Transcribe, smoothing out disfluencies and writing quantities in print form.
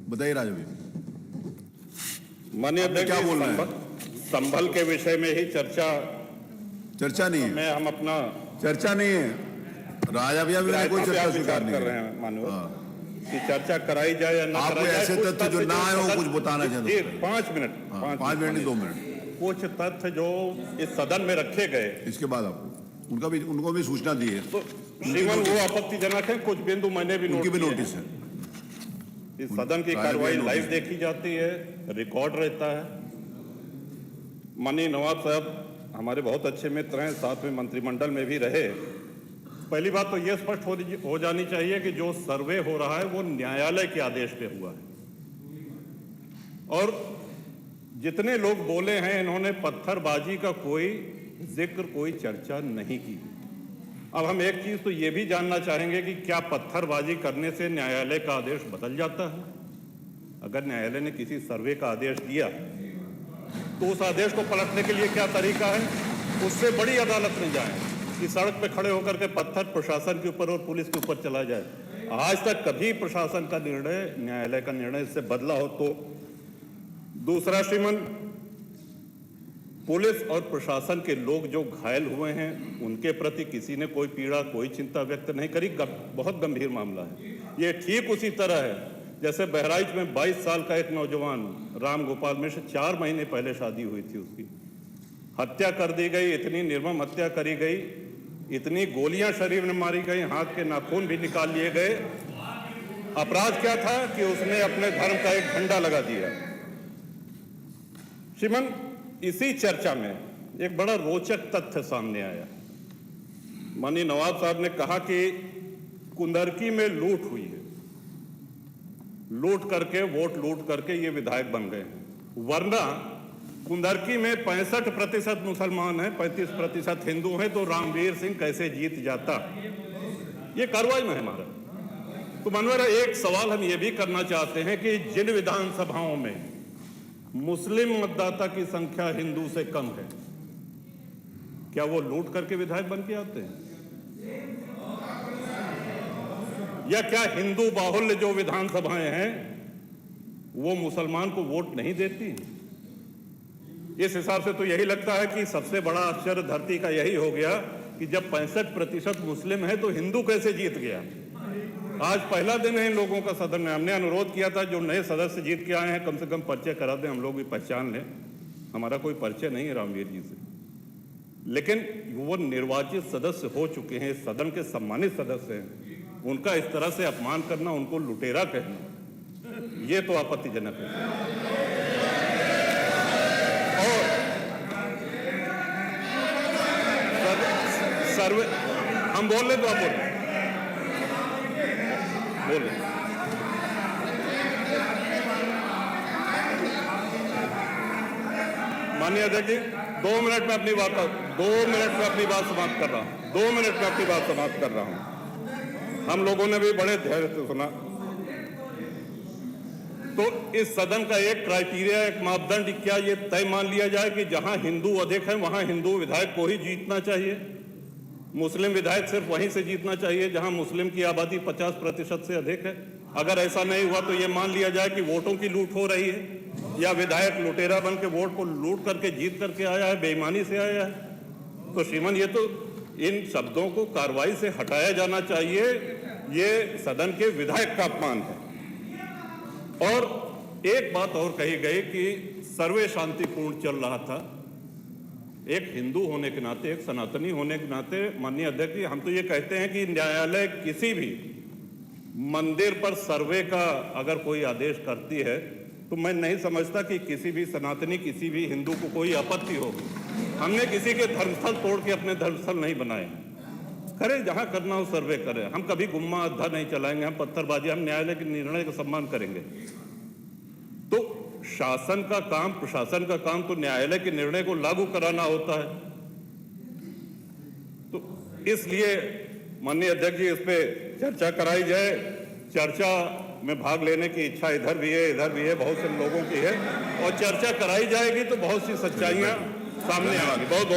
बताइए राजा भाई, माननीय अध्यक्ष, क्या बोल रहे हैं? संभल के विषय में ही चर्चा नहीं है, हम अपना चर्चा नहीं है राजा भैया, भी कोई चर्चा स्वीकार नहीं कर रहे हैं माननीय कि चर्चा कराई जाए या ना आपको कराई जाए। ऐसे तथ्य जो ना आए हो कुछ बताना चाहते हैं? 5 मिनट 5 मिनट नहीं 2 मिनट, कुछ तथ्य जो इस सदन में रखे गए, इसके बाद आपको उनको भी सूचना दी है, तो श्रीमान वो आपत्तिजनक है। कुछ बिंदु मैंने भी उनकी भी नोट नोटिस है। इस सदन की कार्रवाई लाइव देखी जाती है, रिकॉर्ड रहता है। माननीय नवाब साहब हमारे बहुत अच्छे मित्र हैं, साथ में मंत्रिमंडल में भी रहे। पहली बात तो यह स्पष्ट हो जानी चाहिए कि जो सर्वे हो रहा है वो न्यायालय के आदेश पे हुआ है, और जितने लोग बोले हैं इन्होंने पत्थरबाजी का कोई जिक्र, कोई चर्चा नहीं की। अब हम एक चीज तो ये भी जानना चाहेंगे कि क्या पत्थरबाजी करने से न्यायालय का आदेश बदल जाता है? अगर न्यायालय ने किसी सर्वे का आदेश दिया तो उस आदेश को पलटने के लिए क्या तरीका है? उससे बड़ी अदालत में जाए कि सड़क पे खड़े होकर के पत्थर प्रशासन के ऊपर और पुलिस के ऊपर चला जाए। आज तक कभी प्रशासन का निर्णय, न्यायालय का निर्णय इससे बदला हो तो? दूसरा श्रीमान, पुलिस और प्रशासन के लोग जो घायल हुए हैं उनके प्रति किसी ने कोई पीड़ा, कोई चिंता व्यक्त नहीं करी। बहुत गंभीर मामला है ये। ठीक उसी तरह है जैसे बहराइच में 22 साल का एक नौजवान राम गोपाल मिश्र, 4 महीने पहले शादी हुई थी, उसकी हत्या कर दी गई। इतनी निर्मम हत्या करी गई, इतनी गोलियां शरीर में मारी गई, हाथ के नाखून भी निकाल लिए गए। अपराध क्या था कि उसने अपने धर्म का एक झंडा लगा दिया। श्रीमान, इसी चर्चा में एक बड़ा रोचक तथ्य सामने आया। माननीय नवाब साहब ने कहा कि कुंदरकी में लूट हुई है, लूट करके, वोट लूट करके ये विधायक बन गए हैं। वरना कुंदरकी में 65% मुसलमान हैं, 35% हिंदू हैं, तो रामवीर सिंह कैसे जीत जाता? ये कार्रवाई में है हमारा। तो मनोहर, एक सवाल हम ये भी करना चाहते हैं कि जिन विधानसभाओं में मुस्लिम मतदाता की संख्या हिंदू से कम है, क्या वो लूट करके विधायक बन के आते हैं? या क्या हिंदू बाहुल्य जो विधानसभाएं हैं वो मुसलमान को वोट नहीं देती? इस हिसाब से तो यही लगता है कि सबसे बड़ा आश्चर्य धरती का यही हो गया कि जब 65% मुस्लिम है तो हिंदू कैसे जीत गया? आज पहला दिन है इन लोगों का सदन में। हमने अनुरोध किया था जो नए सदस्य जीत के आए हैं कम से कम परिचय करा दें, हम लोग भी पहचान लें। हमारा कोई परिचय नहीं है रामवीर जी से, लेकिन वो निर्वाचित सदस्य हो चुके हैं, सदन के सम्मानित सदस्य हैं। उनका इस तरह से अपमान करना, उनको लुटेरा कहना, ये तो आपत्तिजनक है। और सर्वे हम बोल रहे तो आप बोल माननीय अध्यक्ष जी, 2 मिनट में अपनी बात 2 मिनट में अपनी बात समाप्त कर रहा हूं। 2 मिनट में अपनी बात समाप्त कर रहा हूं। हम लोगों ने भी बड़े धैर्य से सुना। तो इस सदन का एक क्राइटेरिया, एक मापदंड क्या ये तय मान लिया जाए कि जहां हिंदू अधिक है वहां हिंदू विधायक को ही जीतना चाहिए, मुस्लिम विधायक सिर्फ वहीं से जीतना चाहिए जहां मुस्लिम की आबादी 50% से अधिक है? अगर ऐसा नहीं हुआ तो ये मान लिया जाए कि वोटों की लूट हो रही है या विधायक लुटेरा बन के वोट को लूट करके जीत करके आया है, बेईमानी से आया है। तो श्रीमान, ये तो इन शब्दों को कार्रवाई से हटाया जाना चाहिए। ये सदन के विधायक का अपमान है। और एक बात और कही गई कि सर्वे शांतिपूर्ण चल रहा था। एक हिंदू होने के नाते, एक सनातनी होने के नाते माननीय अध्यक्ष जी, हम तो ये कहते हैं कि न्यायालय किसी भी मंदिर पर सर्वे का अगर कोई आदेश करती है तो मैं नहीं समझता कि किसी भी सनातनी, किसी भी हिंदू को कोई आपत्ति होगी। हमने किसी के धर्मस्थल तोड़ के अपने धर्मस्थल नहीं बनाए। करे जहां करना हो सर्वे करें। हम कभी गुम्मा अद्धा नहीं चलाएंगे, हम पत्थरबाजी, हम न्यायालय के निर्णय का सम्मान करेंगे। तो शासन का काम, प्रशासन का काम तो न्यायालय के निर्णय को लागू कराना होता है। तो इसलिए माननीय अध्यक्ष जी, इस पे चर्चा कराई जाए। चर्चा में भाग लेने की इच्छा इधर भी है, इधर भी है, बहुत से लोगों की है, और चर्चा कराई जाएगी तो बहुत सी सच्चाइयां सामने आएंगी। बहुत